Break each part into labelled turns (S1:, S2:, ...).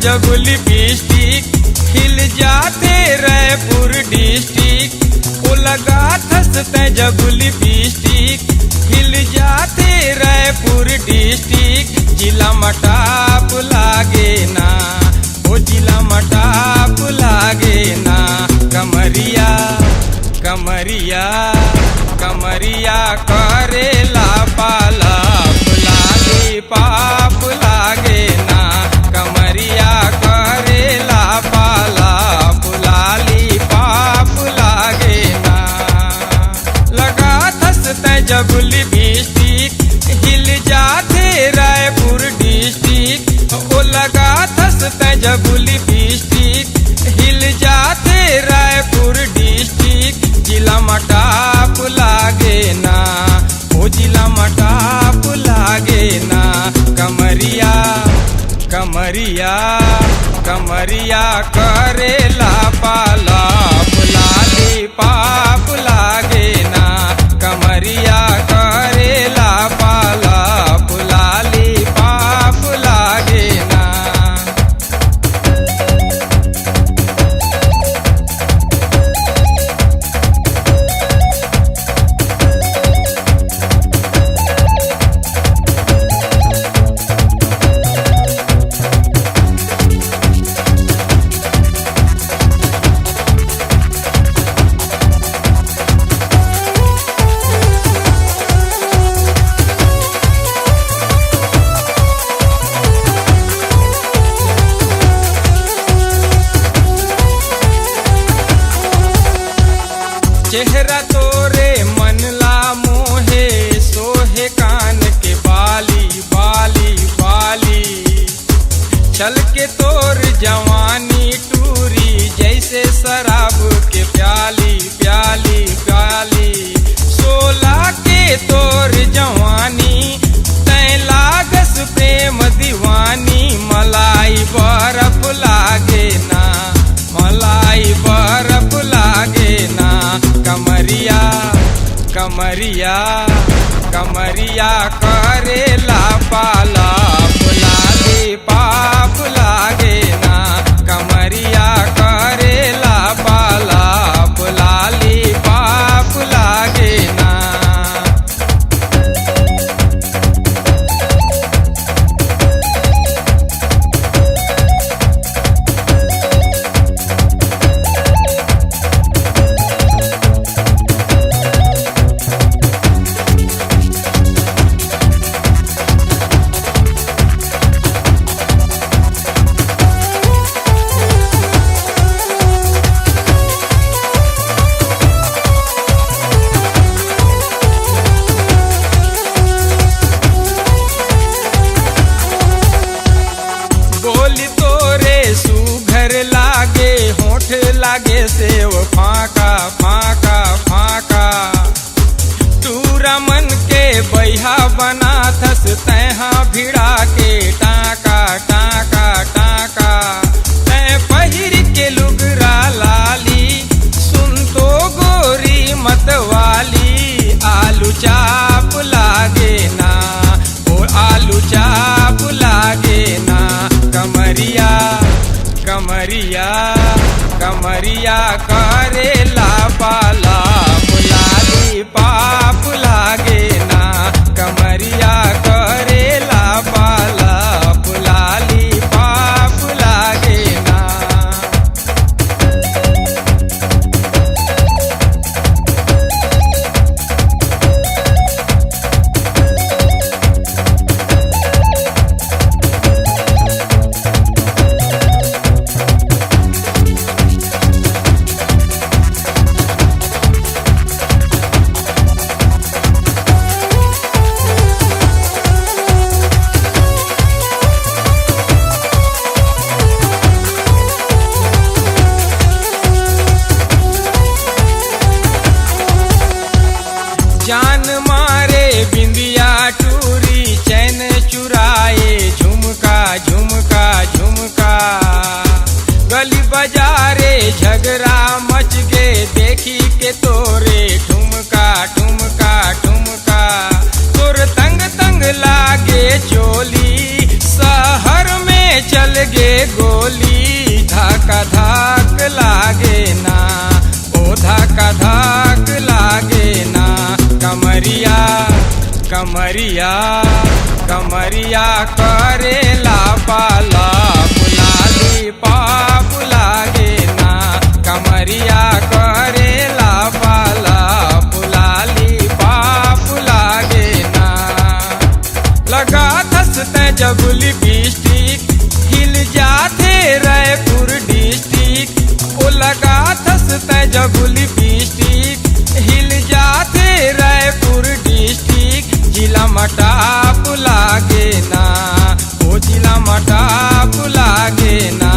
S1: जब लिपस्टिक हिल जाते रायपुर डिस्ट्रिक्ट। ओ लगा थसते जब लिपस्टिक हिल जाते रायपुर डिस्ट्रिक्ट। जिला मटाप लागे ना, ओ जिला मटाप लागे ना। कमरिया कमरिया कमरिया करेला पाला लाली पाप लागे ना। कमरिया करेला पाला लाली पाप लागे ना। लगा थसते जब लिपस्टिक हिल जाते रायपुर डिस्ट्रिक्ट। ओ लगा थसते जब लिपस्टिक हिल जाते रायपुर डिस्ट्रिक्ट। जिला मटाप लागे ना, ओ जिला मटाप लागे ना। कमरिया कमरिया कमरिया करेला पाला लाली पाप लागे ना। कमरिया करेला पाला लाली पाप लागे ना। चेहरा तोरे मन ला मोहे, सोहे कान के बाली बाली बाली। चल के तोर जवानी टूरी जैसे शराब के प्याली प्याली प्याली। सोला के तोर जवानी तै लागस प्रेम दीवानी। मलाई बर्फ लागे ना, मलाई बर्फ लागे ना। कमरिया कमरिया कमरिया करेला पाला लाली पाप लागे ना। कमरिया करेला पाला लाली पाप लागे ना। लागे सेव फाका फाका फाका। तूरा मन के बैहा बना थस तैहा भिड़ा के टाका टाका टाका। तै पहिर के लुगरा लाली सुन तो गोरी मतवाली। आलू चाप लागे ना, ओ आलू चाप लागे ना। कमरिया कमरिया कमरिया करेला पाला लाली पाप लागे ना। कमरिया करेला पाला लाली पाप लागे ना। जान मारे बिंदिया टूरी चैन चुराए झुमका झुमका झुमका। गली बाजारे झगड़ा मच गे देखी के तोरे ठुमका ठुमका ठुमका। तोर तंग तंग लागे चोली शहर में में चल गे गोली, धाका धाक लागे ना, ओ धाका धाक लागे ना। कमरिया कमरिया कमरिया करेला पाला, बुलाली पाप लागे ना। कमरिया करेला पाला, बुलाली पाप लागे ना। लगा धसते जब लिपस्टिक, हिल जाते रायपुर डिस्ट्रिक्ट। ओ लगा धसते जब लिपस्टिक, हिल जाते रायपुर डिस्ट्रिक्ट। जिला मटाप लागे ना, ओ जिला मटाप लागे ना।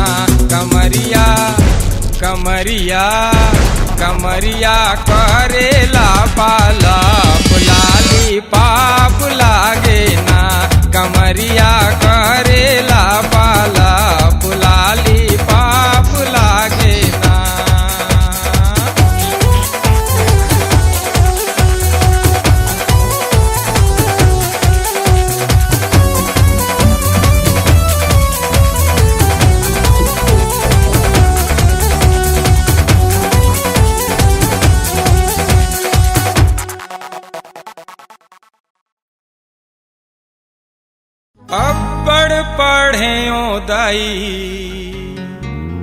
S1: कमरिया कमरिया कमरिया करेला पाला, बुलाली पाप लागे ना। कमरिया करेला पाला, बुलाली पाप लागे ना। अब्बड़ पढ़े ओ दाई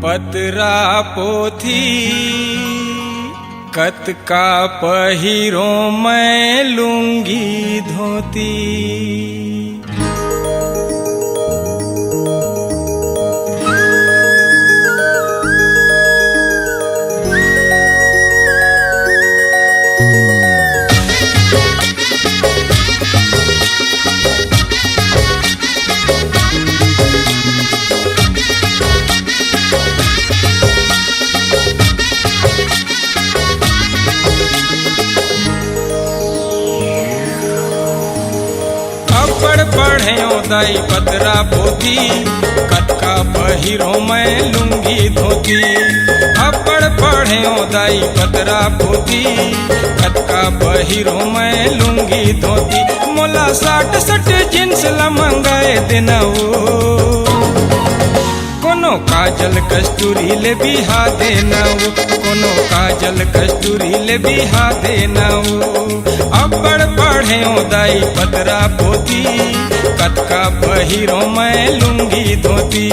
S1: पतरा पोथी, कत का पहिरो मैं लूंगी धोती। पढ़े दाई पतरा पोथी, कतका पहिरो मैं लूंगी धोती। अब्बड़ पढ़े दाई पतरा पोथी, कतका पहिरो मैं लूंगी धोती। मोला 60 जींस ला मंगाए देनाओ, कोनो काजल कस्तूरी ले बिहा देनाओ, कोनो काजल कस्तूरी ले बिहा देनाओ। अब्बड़ पढ़े दाई पतरा पोथी, कतका पहिरो मैं लूंगी धोती।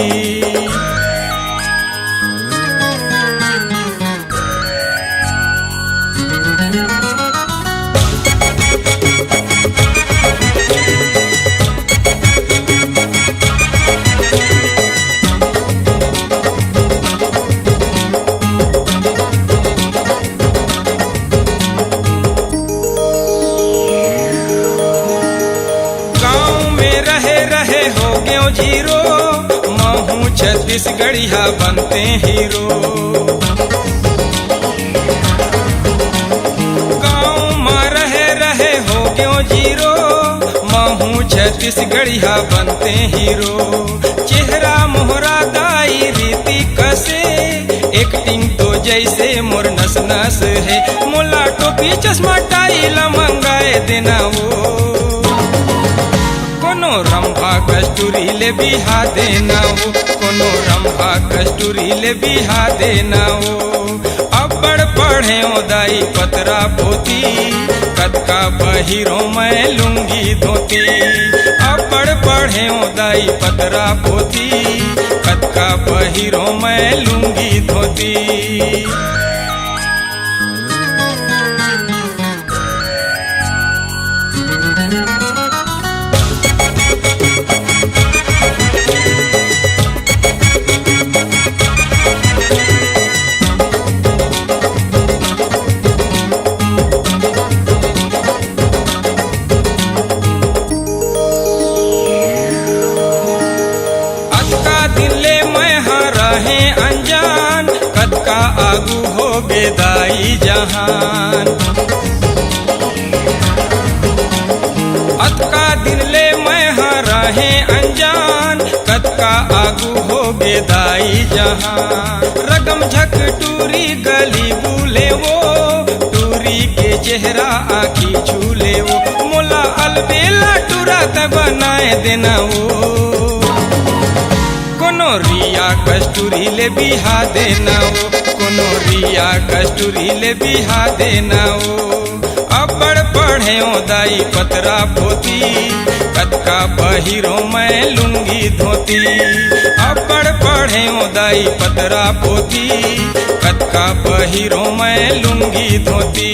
S1: जीरो महू छत्तीसगढ़िया बनते हीरो। गाँव में रहे हो गयो जीरो, महू छत्तीसगढ़िया बनते हीरो। चेहरा मोहरा दाई रीति कसे, एक्टिंग तो जैसे मोर नस नस है। मोला टोपी चश्मा टाई ला मंगाए देना वो, कोनो रंभा कस्तूरी ले बिहा देना वो, कोनो रंभा कस्तूरी ले बिहा देना वो। अब्बड़ पढ़े दाई पतरा पोथी, कतका पहिरो मैं लूंगी धोती। अब्बड़ पढ़े दाई पतरा पोथी, कतका पहिरो मैं लूंगी धोती। आगू हो बेदाई जहान, अतका दिन ले मैं रहे अनजान। कतका आगू हो बेदाई जहान, रगम झक टूरी गली बुले वो, टूरी के चेहरा आखी झूले वो। मोला अलबेला टूरा त बनाए देना वो, रिया कस्तूरी ले बिहा देना हो, कोनो रिया कस्तूरी ले बिहा देना हो। अब्बड़ पढ़े दाई पतरा पोती, कतका पहिरो मैं लुंगी धोती। अब्बड़ पढ़े दाई पतरा पोती, कतका पहिरो मैं लुंगी धोती।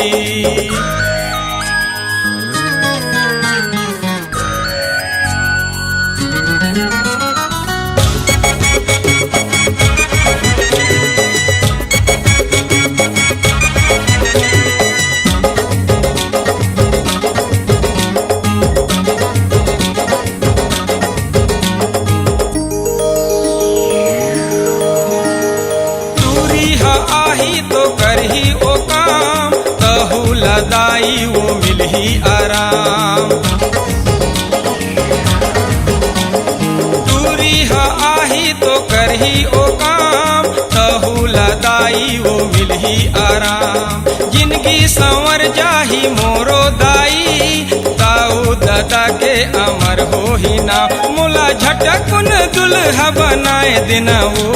S1: आही तो करही ओ काम, तहु लदाई वो मिलही आराम। दूरी हा आही तो करही ओ काम, तहु लदाई वो मिलही आराम। जिंदगी संवर जाही मोरो दाई, ताऊ दादा के अमर हो ही ना। मोला झटकुन दुल्हा बनाए देना वो,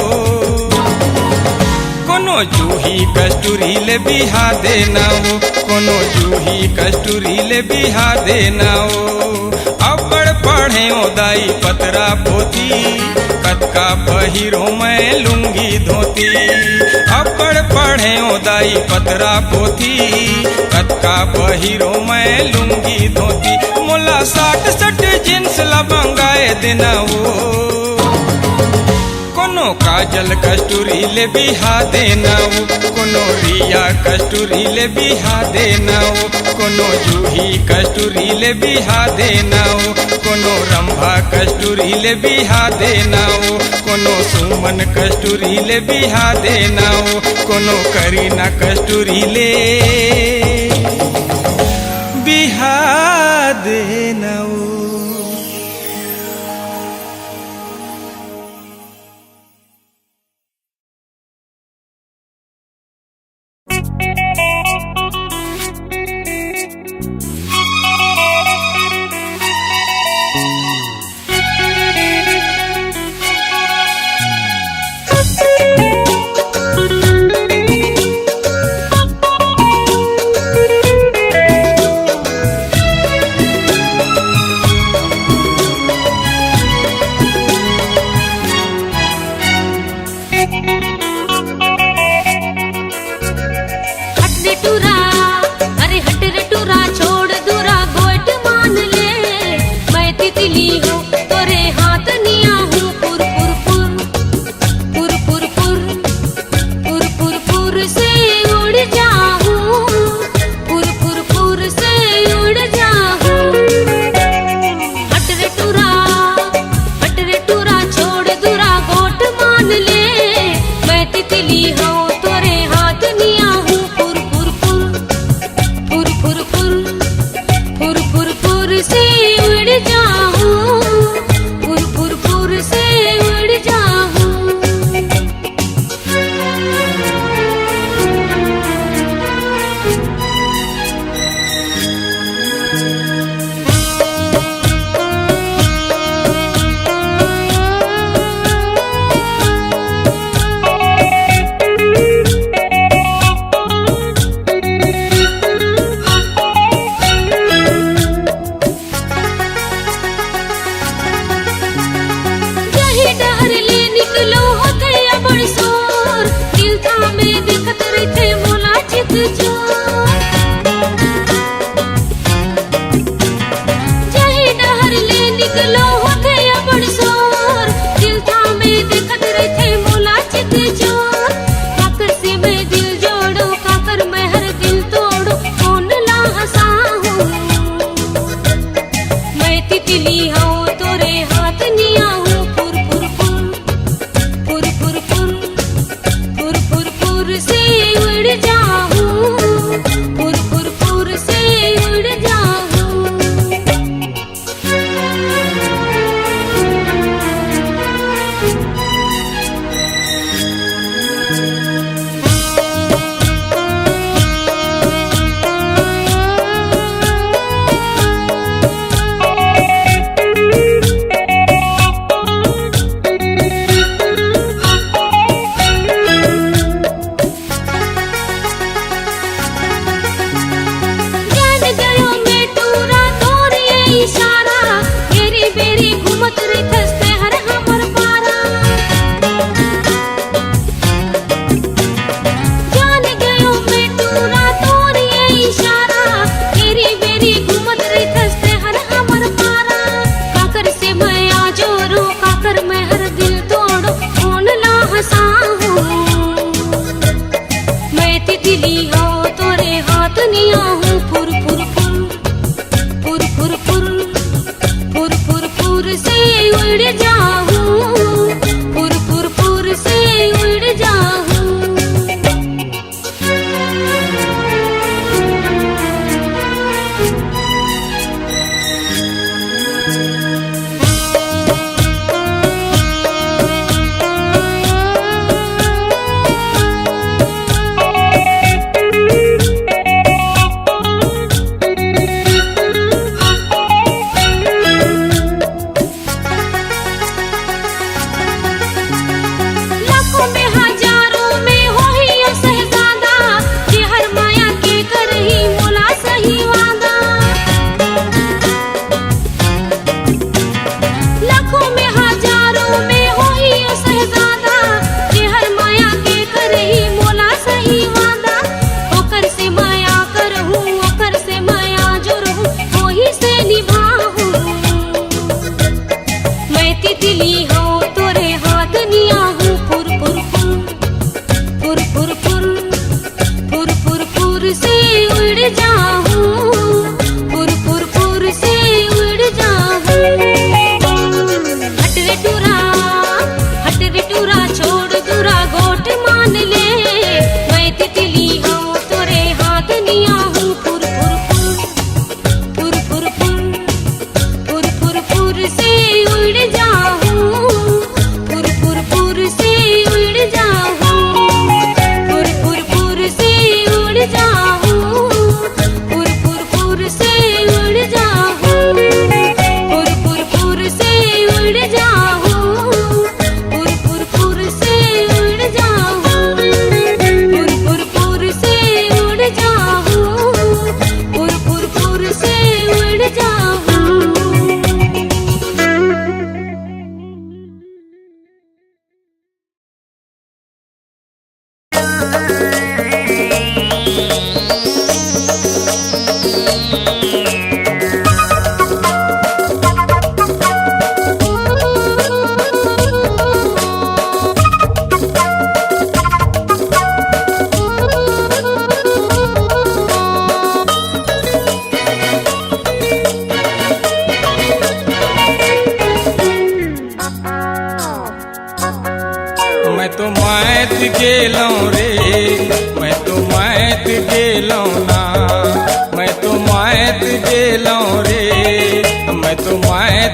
S1: कोनो जूही कस्तूरी ले बिहा देना हो, कोनो जूही कस्तूरी ले बिहा देना हो। अब्बड़ पढ़े दाई पतरा पोती, कतका पहिरो मैं लुंगी धोती। अब्बड़ पढ़े दाई पतरा पोती, कतका पहिरो मैं लुंगी धोती। मोला 60 जींस ला बंगाए देना हो, कोनो काजल कस्तूरी ले बिहा देना हो, कोनो रिया कस्तूरी ले बिहा देना हो। कोनो जूही कस्तूरी ले बिहा देना हो, कोनो रंभा कस्तूरी ले बिहा देना हो। कोनो सुमन कस्तूरी ले बिहा देना हो, कोनो करीना कस्तूरी ले बिहा देना हो।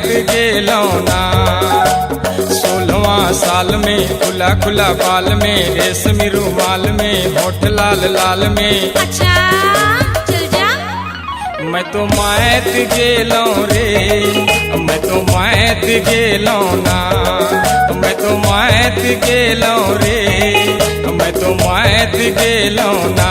S1: मायत गेलो ना। 16वां साल में खुला खुला बाल में, रेशमी रुमाल में, होठ लाल लाल में।
S2: अच्छा चल जा।
S1: मैं तो मायत गेलो रे, मैं तो मायत गेलो ना। मैं तो मायत गेलो रे, मैं तो मायत गेलो ना।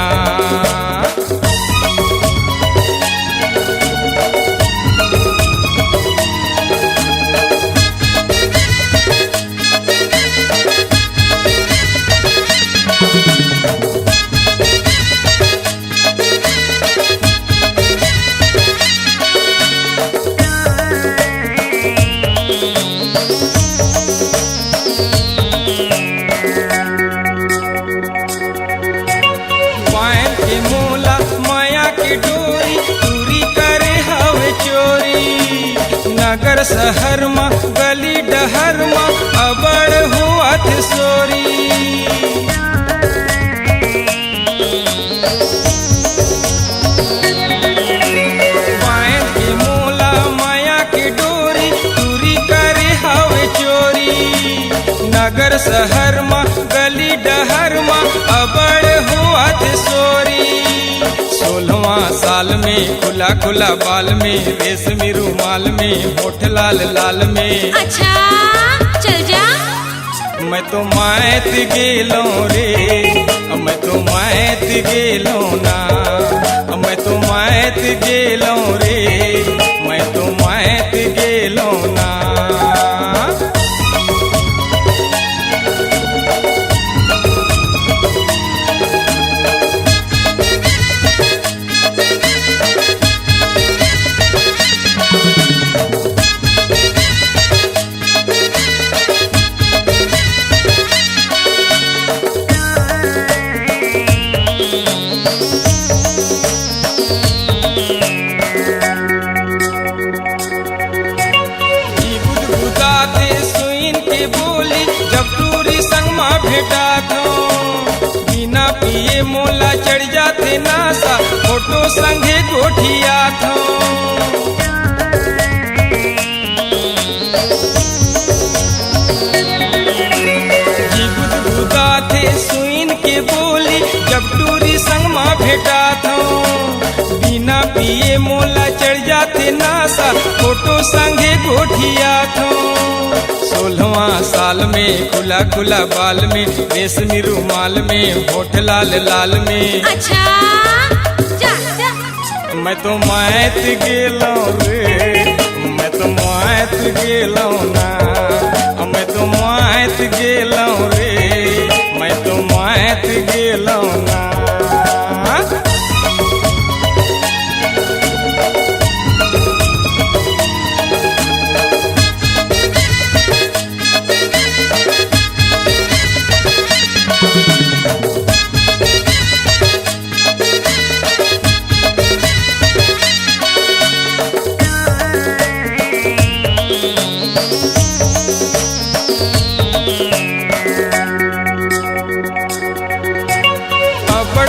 S1: नगर शहर मा गली डहर मा अबड़ हुआत सोरी। बाएं की मोला माया की डोरी, दूरी करे हवे चोरी। नगर शहर मा गली डहर मा अबड़ हुआत सोरी। 16वां साल में खुला खुला बाल में, रेशमी रुमाल में, होठ लाल लाल में।
S2: अच्छा चल जा।
S1: मैं तो मायत गेलो रे, मैं तो मायत गेलो ना। मैं तो मायत गेलो रे, मैं तो मायत गेलो ना। भेटा तो बिना पिए मोला चढ़ जाते नासा, फोटो संगे गोठिया थो। जी गुदगुदा थे सुइन के बोली, जब टूरी संग माँ भेटा थो। बिना पिए मोला चढ़ जाते नासा, फोटो संगे गोठिया थो। 16वां साल में खुला खुला बाल में, रेशमी रुमाल में, होठ लाल लाल में।
S2: अच्छा जा जा।
S1: मैं तो मायत गेलो रे, मैं तो मायत गेलो ना। मैं तो मायत गेलो रे, मैं तो मायत गेलो ना।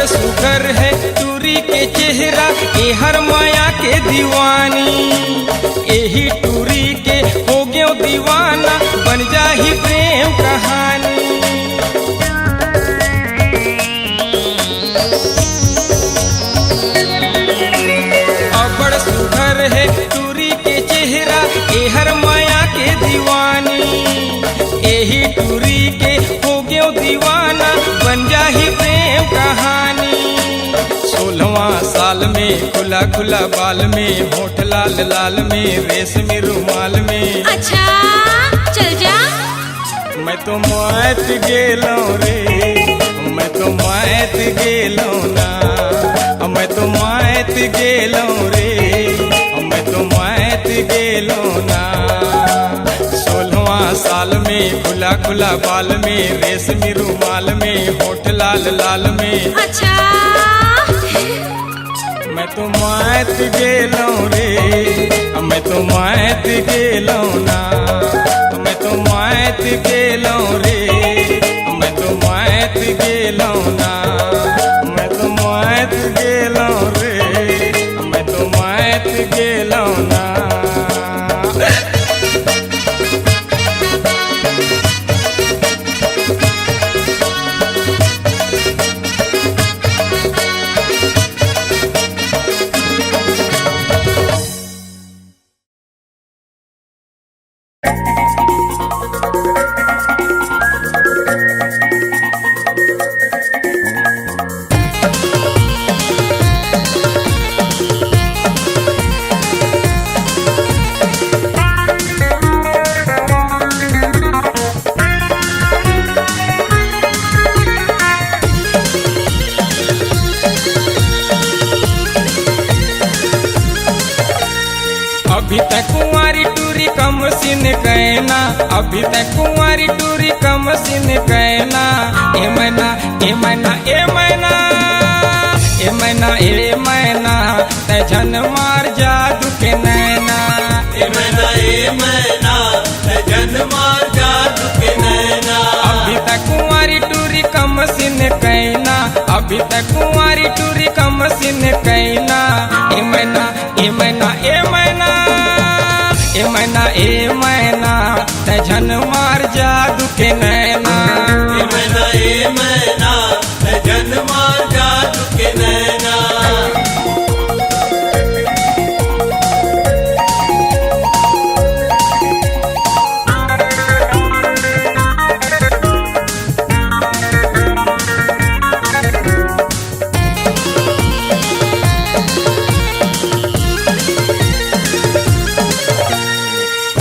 S1: सुघर है टूरी के चेहरा, ए हर माया के दीवानी। यही टूरी के हो गयो दीवाना, बन जाही प्रेम कहानी। अबड़ सुघर है टूरी के चेहरा, ए हर माया के दीवानी। यही टूरी के हो गयो दीवाना, बन जाही प्रेम कहानी। 16वां साल में खुला खुला बाल में, होठ लाल लाल में, रेशमी रुमाल में।
S2: अच्छा चल जा।
S1: मैं तो मायत गेलो रे, मैं तो मायत गेलो ना। मैं तो मायत गेलो रे, मैं तो मायत गेलो ना। 16वां साल में खुला खुला बाल में, रेशमी रुमाल में, होठ लाल लाल में।
S2: अच्छा
S1: मैं तो मायत गेलो रे, मैं तो मायत गेलो ना। मैं तो मायत गेलो रे, मैं तो मायत गेलो ना। मैं तो मायत गेलो रे, मैं तो मायत गेलो ना। अभी तक कुंवारी टूरी कम सिन कहना, अभी तक कुंवारी टूरी कम सिन कहना। ए मैना ए मैना ए मैना ए मैना ए मैना ते जन मार जादू के नैना।
S3: ए मैना ते जन मार जादू के नैना।
S1: अभी तक कुंवारी टूरी कम सिन कहना, अभी तक कुंवारी टूरी कम सिन कहना। ए मैना ए मैना ए मैना ए मैना ए मैना ते जन मार जादू के नैना।
S3: ए मैना ते जन मार जादू के नैना।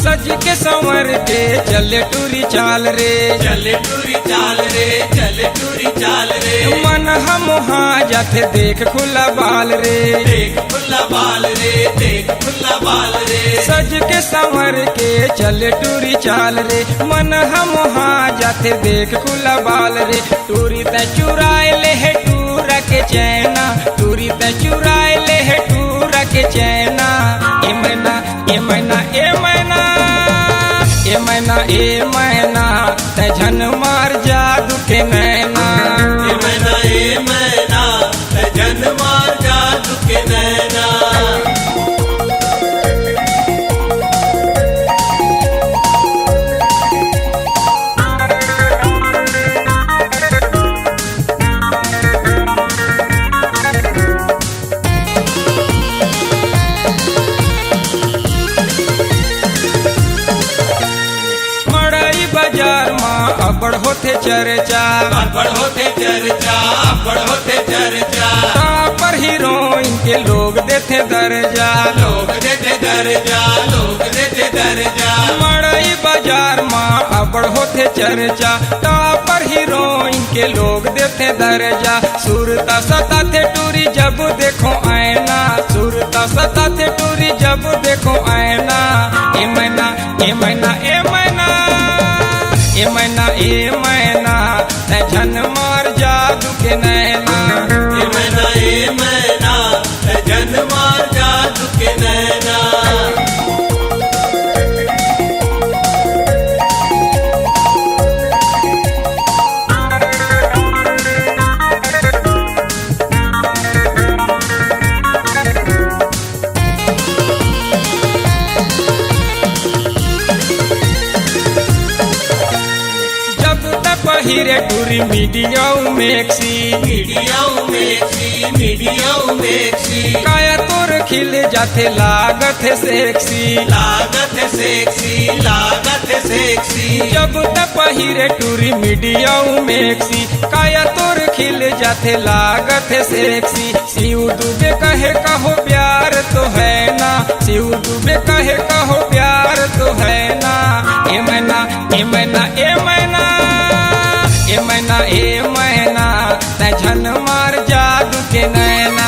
S1: सज के संवर के चले टूरी चाल रे,
S3: चले टूरी चाल रे, चले टूरी चाल रे।
S1: मन हम जाते देख खुला बाल रे,
S3: देख खुला बाल रे, देख खुला बाल रे।
S1: सज के संवर के चले टूरी चाल रे, मन हम जाते देख खुला बाल रे। टूरी ते चुराए ले है टूरा के चैना, टूरी ते चुराए ले है टूरा के चैना। ए मैना ए मैना ए मैना ए मैना ए मैना ते जन मार जादू के नैना।
S3: ए मैना ते जन मार जादू के नैना।
S1: बाजार माँ अबड़ होते चर्चा,
S3: अबड़ होते चर्चा, अबड़ होते चर्चा।
S1: पर हीरोइन के लोग देते दर्जा,
S3: लोग देते दर्जा, लोग देते दर्जा।
S1: मड़ई बाजार माँ अबड़ होते चर्चा, पर हीरोइन के लोग देते दर्जा। सुरता सता थे टूरी जब देखो आईना, सुरता सता थे टूरी जब देखो आईना। ए मैना ए मैना ए मैना ए मैना ए मैना ते जन मार जादू के नैना।
S3: ए मैना ते जन मार जादू के नैना।
S1: पहिरे टूरी media maxi,
S3: media maxi, media maxi.
S1: काया तोर खिल जाते लागत है सेक्सी,
S3: लागत है सेक्सी, लागत है सेक्सी।
S1: जब तक पहिरे टूरी मीडिया मेक्सी, काया तोर खिल जाते लागत है सेक्सी। शिव दुबे कहे कहो प्यार तो है ना, शिव दुबे कहे कहो प्यार तो है ना। ए मैना ए मैना ए मैना ए मैना ए मैना ते जन मार जादू के नैना।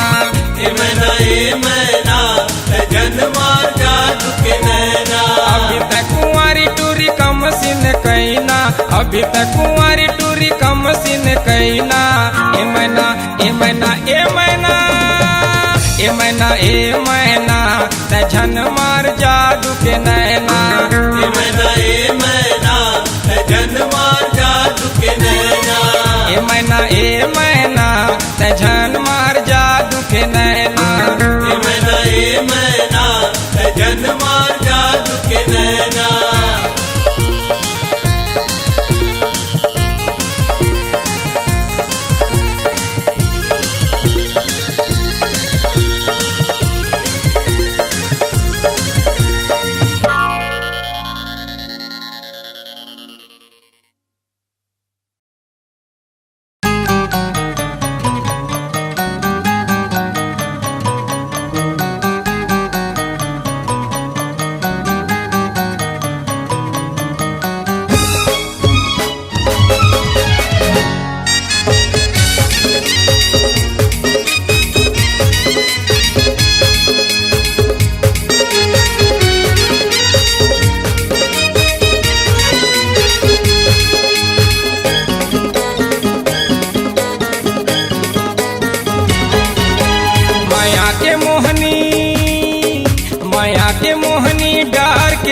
S3: ए मैना ते जन मार जादू के नैना।
S1: अभी तक कुंवारी टूरी कम सिन कहना, अभी तक कुंवारी टूरी कम सिन कहना। ए मैना ए मैना ए मैना ए मैना ए मैना ते जन मार जादू के नैना।
S3: ए मैना ते जन मार जादू के नैना।
S1: ए मैना ए मैना ते जन मार जादू के नैना।
S3: ए मैना ते जन मार जादू के नैना।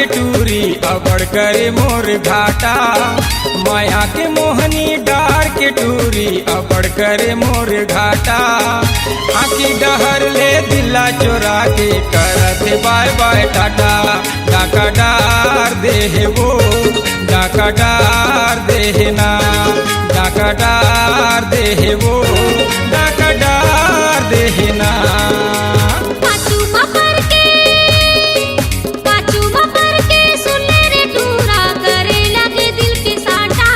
S1: के टूरी अबड़ करे मोर घाटा माया के मोहनी डार के टूरी अबड़ करे मोर घाटा आखी डहर ले दिला चोरा के करत बाय बाय टाटा डाका डार दे वो डाका डार दे ना डाका डार दे वो डाका डार दे ना
S2: पाछू मपर के सुने रे टूरा करे लगे दिल के साटा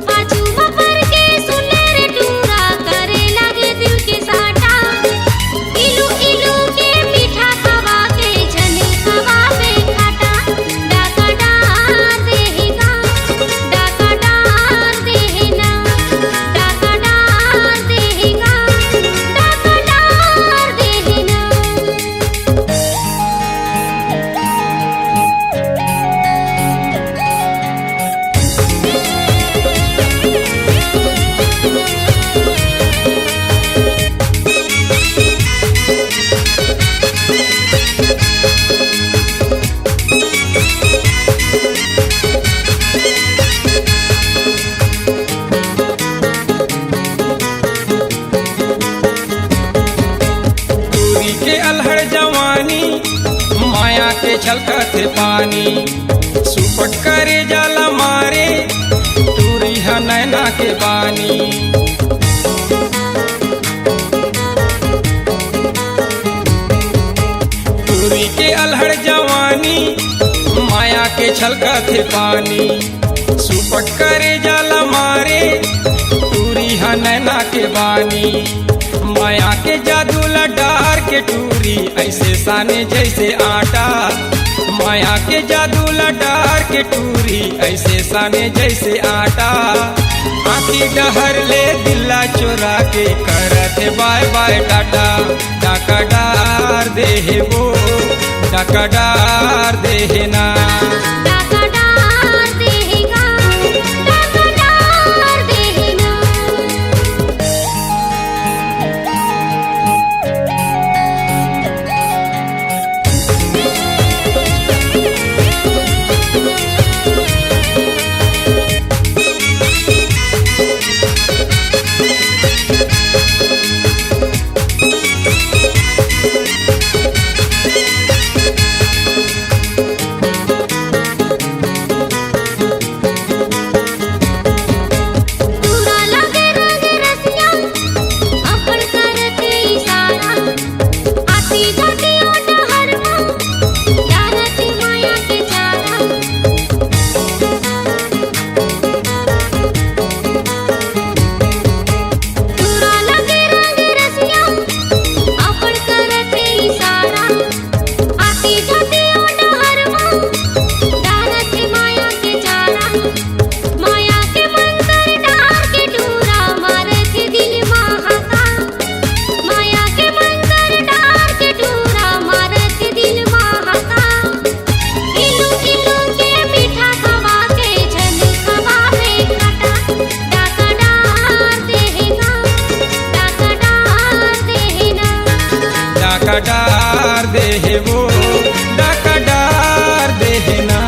S2: पाछू मपर के सुने रे टूरा करे लगे दिल के साटा इलू इलू के मीठा खवा के झनी खवा पे खाटा डाका डार देगा डाका डार देना डाका डार देगा डाका डार देना
S1: टूरी के अलहड़ जवानी माया के छलकत पानी सुपट करे जाला मारे टूरी है नैना के बानी टूरी के अलहड़ जवानी माया के छलकत पानी सुपट करे जाला मारे टूरी है नैना के बानी माया के जादू लडार के टूरी ऐसे साने जैसे आटा माया के जादू लडार के टूरी ऐसे साने जैसे आटा आखी डहर ले दिला चोरा के करत बाय बाय टाटा डाका डार दे वो डाका डार दे ना
S2: डाका डार देगा डाका डार देना टूरा लगे रंग रसिया अपन करते इशारा आती जाती ओट हरमा जानती माया के चारा टूरा लगे रंग रसिया अपन करते इशारा आती जाती ओट हरमा जानती माया के चारा माया के मंतर डार के टूरा मारे थे दिल महाका माया के मंतर डार के टूरा मारे थे दिल महाका इलू इलू के मीठा खवा के झन खवा पे खाटा डाका डार देगा डाका डार देना
S1: डाका डार दे वो डाका डार दे ना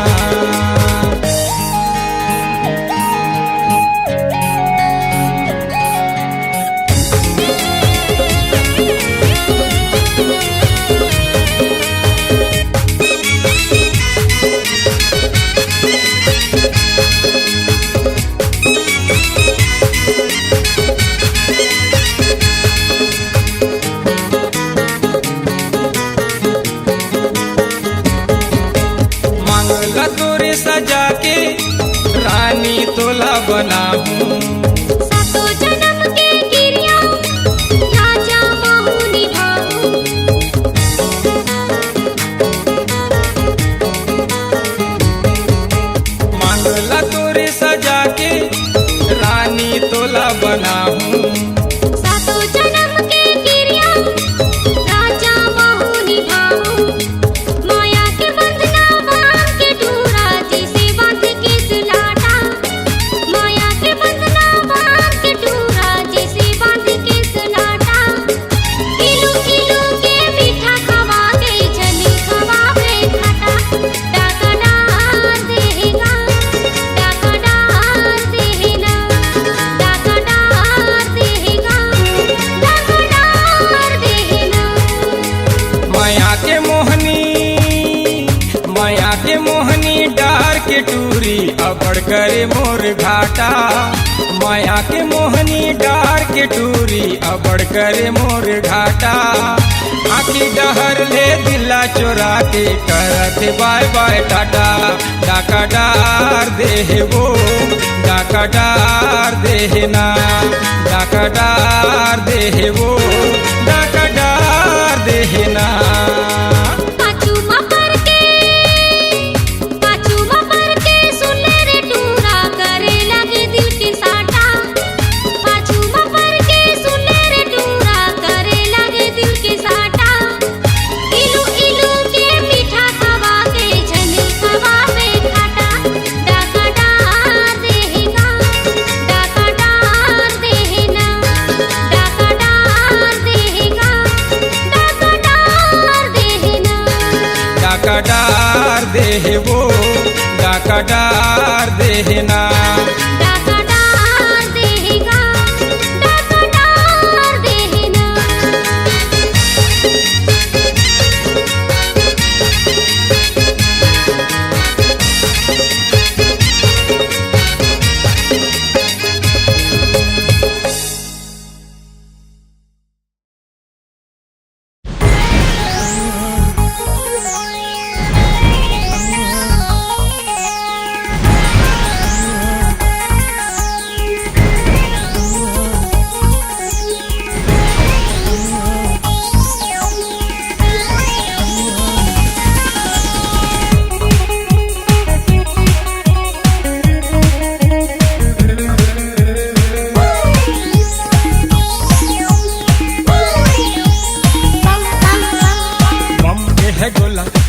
S1: मोर घाटा माया के मोहनी डार के टूरी अबड़ करे मोर घाटा आखी डहर ले दिला चोरा के करत बाय बाय टाटा डाका डार दे वो डाका डार दे ना डाका डार दे वो डाका डार दे ना डाका डार दे वो डाका डार दे ना
S2: डाका डार देगा डाका डार देना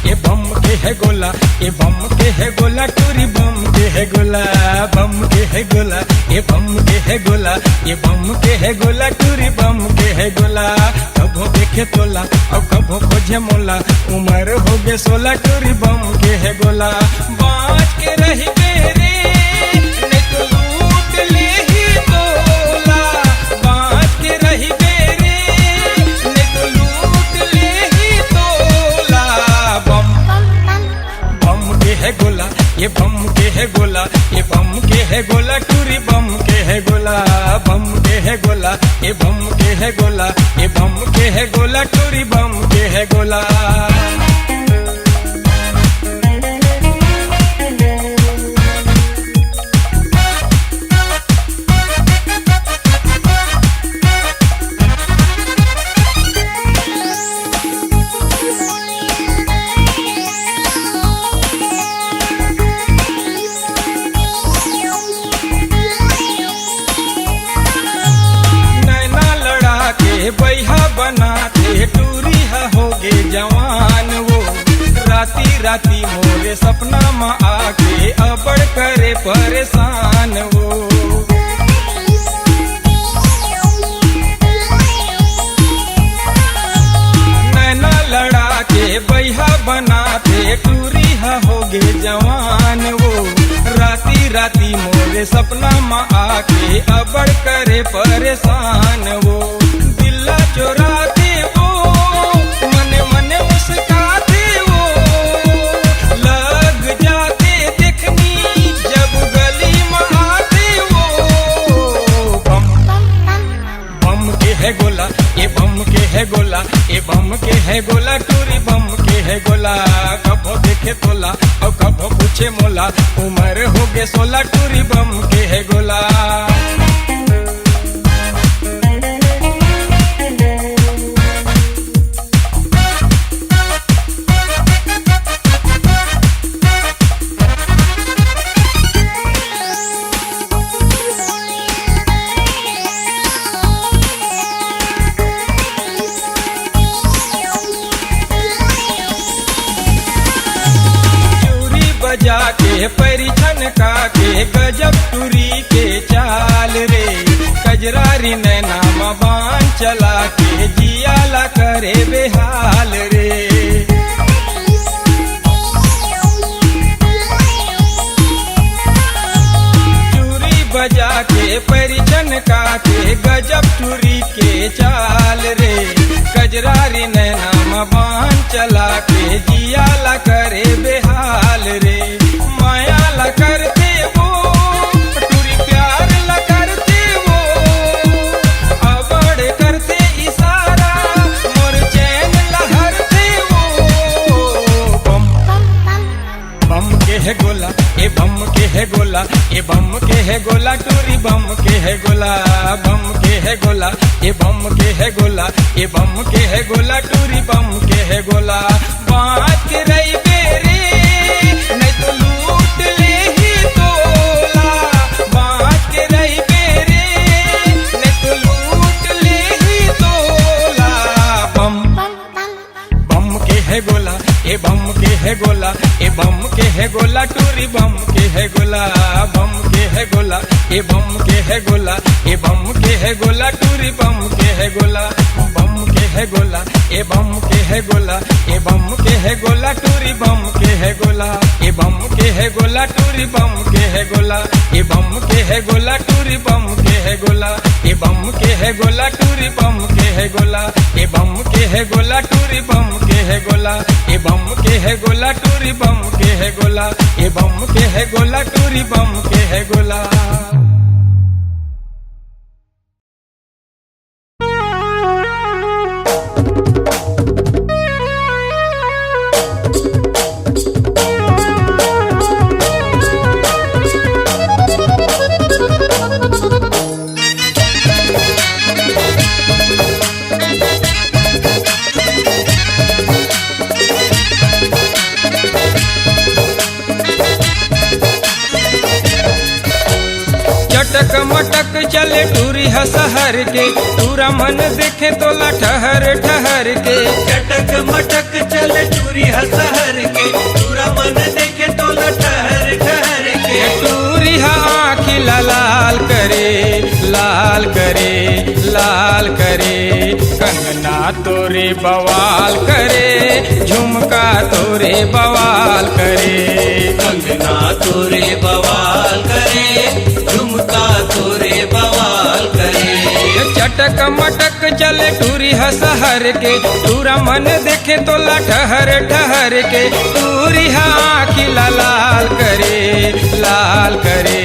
S1: ये बम के है गोला टूरी बम के है गोला बम के है गोला ये बम के है गोला ये बम के है गोला टूरी बम के है गोला कभो देखे तोला और कभो खोजे मोला उम्र हो गे 16 टूरी बम के है गोला बाँच के रही मेरे नहीं तो लूट ले ही तोला बाँच के रही मेरे नहीं तो लूट ले ही तोला बम के है गोला ये बम के है गोला ये बम के है गोला टूरी बम के है गोला बम के है गोला ये बम के है गोला ये बम के है गोला टूरी बम के है गोला बैहा बनाते टूरी होगे जवान वो राती राती मोरे सपना में आके अबड़ करे परेशान वो नैना लड़ा के बैहा बनाते टूरी होगे जवान वो राती राती मोरे सपना में आके अबड़ करे परेशान वो चुराते वो मने मने मुस्काते वो लग जाते देखनी जब गली में आते वो बम के है गोला ये बम के है गोला ये बम के है गोला टूरी बम के है गोला कभो देखे तोला और कभो पूछे मोला उम्र हो गे 16 टूरी बम के है गोला जाके परिछन का के गजब टूरी के चाल रे कजरारी नैना बान चला के जियाला करे बेहाल रे चूरी बजा के परिछन का के गजब टूरी के चाल रे कजरारी नैना बान चला के जियाला करे बेहाल रे माया ला करते वो बम के है गोला, बम के है गोला, ये बम के है गोला, ये बम के है गोला, टूरी बम के है गोला। बात के रही बेरे नहीं तो लूट ले ही तोला, बात के रही बेरे नहीं तो लूट ले ही तोला। बम बम के है गोला, ये बम के है गोला, ये बम के है गोला, टूरी बम के है गोला, बम के है गोला, ये बम के है गोला, ये बम के है गोला, टूरी बम के है गोला, बम के है गोला, ये बम के है गोला, ये बम के है गोला, टूरी बम के है गोला, ये बम के है गोला, टूरी बम के है गोला, ये बम के है गोला, टूरी बम के है गोला, ये बम के है गोला, टूरी बम के है गोला, ये बम के है गोला, टूरी बम के है गोला, ये बम के है गोला, टूरी बम के है गोला, ये बम के है गोला, टूरी बम के है गोला। चटक मटक चले टूरी हसहर के, टूरा मन देखे तोला ठहर ठहर के।
S3: चटक मटक चले टूरी हसहर के, पूरा मन देखे तो ठहर ठहर के।
S1: टूरी आँखी लाल करे, लाल करे, लाल करे, कंगना तोरे बवाल करे, झुमका तोरे बवाल करे,
S3: कंगना तोरे बवाल करे, झुमका तोरे बवाल करे।
S1: चटक मटक चले टूरी हसहर के, टूरा मन देखे तोला ठहर ठहर के। टूरी आँखी लाल करे, लाल करे,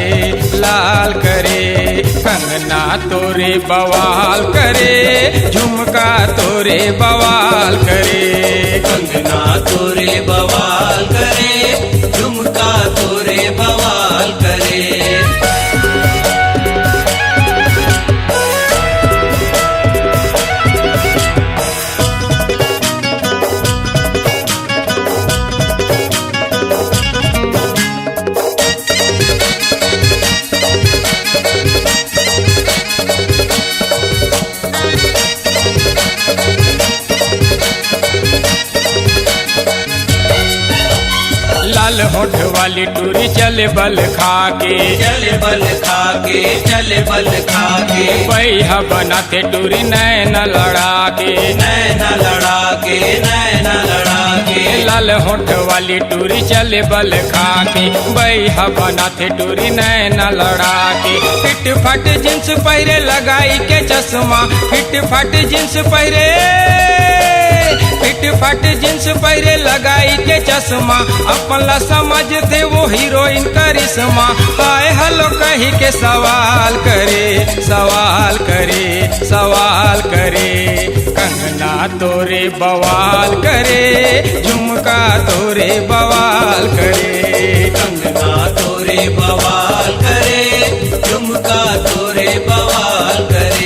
S1: लाल करे, कंगना तोरे बवाल करे, झुमका तोरे बवाल करे,
S3: कंगना तोरे बवाल करे, झुमका तोरे बवाल करे।
S1: लाल होठ वाली टूरी चले बल खाके,
S3: चले बल खाके, चले बल खाके,
S1: बैहा बनाते टूरी नैन लड़ा के,
S3: नैना लड़ा के, नैना लड़ा के।
S1: लाल होठ वाली टूरी चले बल खाके, बैहा बनाते टूरी नैन लड़ा के। फिट फट जींस पहिरे लगाई के चश्मा, फिट फट जींस पहिरे, फिट फट जींस पहिरे लगाई के चश्मा, अपन ला समझते वो हीरोइन करिश्मा। हाय हेलो कही के सवाल करे, सवाल करे, सवाल करे, कंगना तोरे बवाल करे, झुमका तोरे बवाल करे,
S3: कंगना तोरे बवाल करे, झुमका तोरे बवाल करे।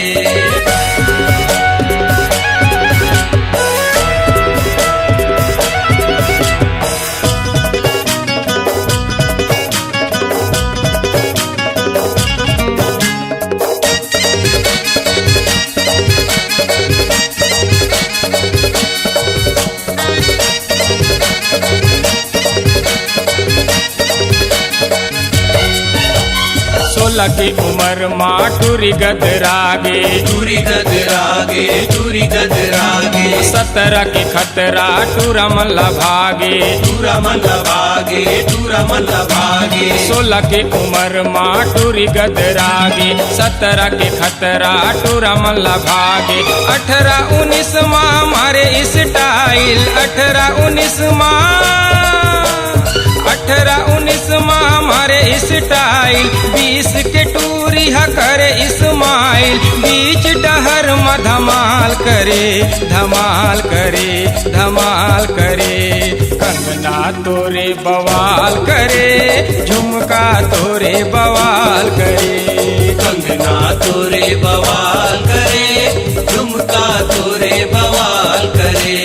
S1: सोलह की उम्र माँ टूरी गदरागे,
S3: टूरी गदरागे, टूरी गदरागे,
S1: 17 की खतरा टूरा मल्ला भागे,
S3: टूरा मल्ला भागे, टूरा मल्ला भागे।
S1: 16 की उम्र माँ टूरी गदरागे, 17 की खतरा टूरा मल्ला भागे। 18-19 माँ मारे स्टाइल, 18-19 माँ, 18-19 माँ मारे स्टाइल, 20 के टूरी करे इस्माइल। बीच डहर में धमाल करे, धमाल करे, धमाल करे, कंगना तोरे बवाल करे, झुमका तोरे बवाल करे।
S3: कंगना तोरे बवाल करे, झुमका तोरे बवाल करे।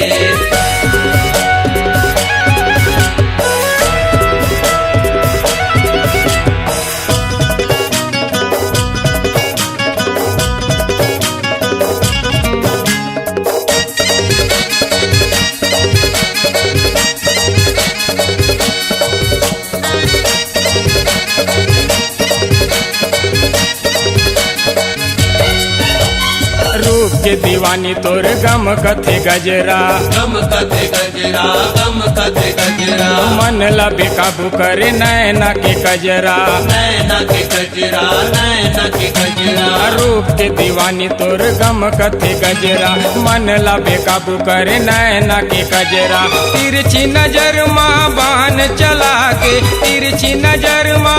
S1: रूप के दीवानी तोर गम कथे गजरा,
S3: गम कथे गजरा, गम कथे गजरा,
S1: मन ला बेकाबू करे नैना के कजरा।
S3: नैना के गजरा, नैना के गजरा,
S1: रूप के दीवानी तोर गम कथे गजरा, मन ला बेकाबू करे नैना के कजरा। तिरछी नजर माँ बान चला के, तिरछी नजर माँ,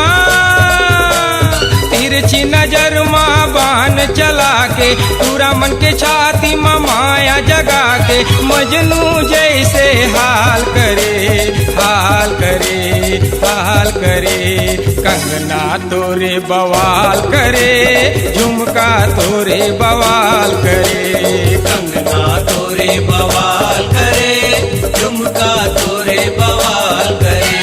S1: तिरछी नजर माँ बान चला के, पूरा मन के छाती में माया जगा के, मजनू जैसे हाल करे, हाल करे, हाल करे। कंगना तोरे बवाल करे, झुमका तोरे बवाल करे।
S3: कंगना तोरे बवाल करे, झुमका तोरे बवाल करे।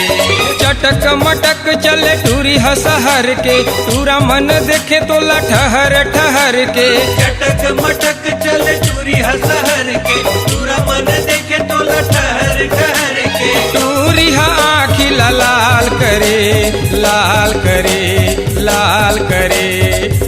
S1: चटक मटक चले टूरी हसहर के, टूरा मन देखे तो ठहर ठहर के।
S3: चटक मटक चले चूरी हसहर के, पूरा मन देखे तो ठहर ठहर के।
S1: टूरी आँखी लाल करे, लाल करे, लाल करे।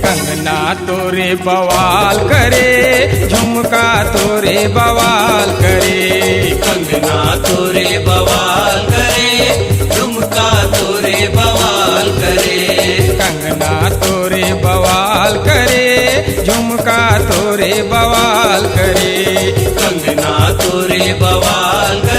S1: कंगना तोरे बवाल करे, झुमका तोरे बवाल करे।
S3: कंगना तोरे बवाल करे, झुमका तोरे बवाल करे।
S1: कंगना तोरे बवाल करे, झुमका तोरे बवाल करे।
S3: कंगना तोरे बवाल करे।